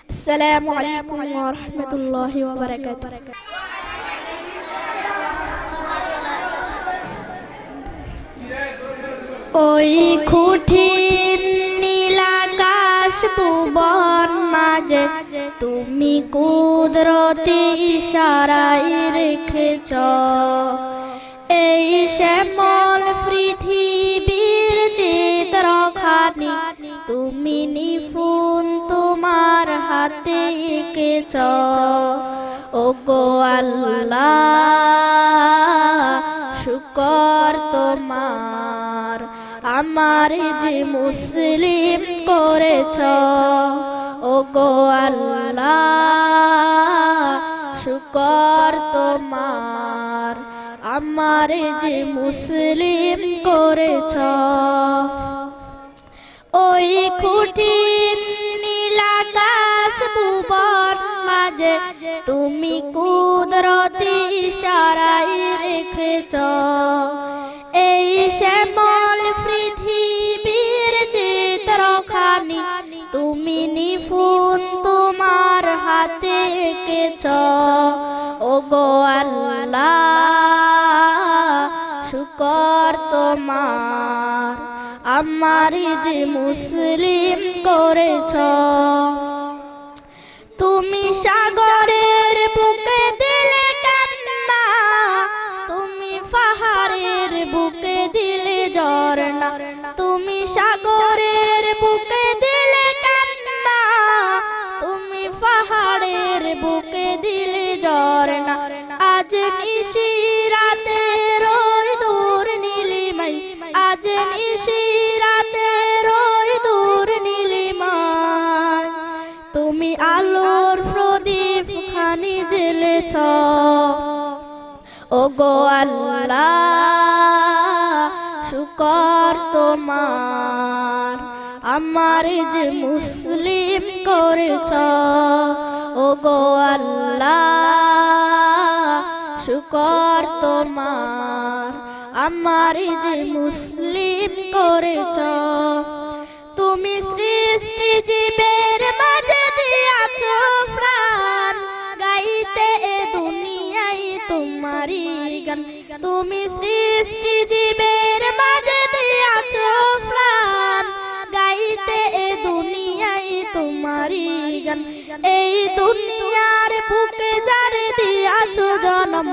আসসালামু আলাইকুম ওয়া রাহমাতুল্লাহি ওয়া বারাকাতুহু। ওই কঠিন নীল আকাশ ভুবন মাঝে তুমি কুদরতি ইশারায় রেখেছ এই শ্যামল পৃথিবীর চিত্রখানি তুমি নিপুণ তোমার হাতে এঁকেছ। ওগো আল্লাহ শুকর তোমার আমার যে মুসলিম করেছ। ওগো আল্লাহ শুকর তোমার আমার যে মুসলিম করেছ। ওই কঠিন নীল আকাশ ভুবন মাঝে তুমি কুদরতি ইশারায় রেখেছ এই শ্যামল পৃথিবীর চিত্রখানি তুমি নিপুণ তোমার হাতে এঁকেছ। ওগো আল্লাহ শুকর তোমার আমার যে মুসলিম করেছ। তুমি সাগরের বুকে দিলে কান্না তুমি পাহাড়ের বুকে দিলে ঝরনা তুমি সাগরের বুকে দিলে কান্না তুমি পাহাড়ের বুকে দিলে ঝরনা আজ নিশি রাতে রই দূর নীলিমাই আজ নিশি রাতে রই দূর নীলিমাই তুমি আলোর প্রদীপ খানি জ্বেলেছ। ওগো আল্লাহ শুকর তোমার আমার যে মুসলিম করেছ। ওগো আল্লাহ শুকর তোমার আমার যে মুসলিম করেছ। তুমি সৃষ্টি জীবের মাঝে দিয়াছ প্রাণ গাইতে এ দুনিয়ায় তোমারি গান তুমি সৃষ্টি জীবের মাঝে দিয়াছ প্রাণ গাইতে এ দুনিয়ায় তোমারি গান এই দুনিয়ার বুকে যারে দিয়াছ জনম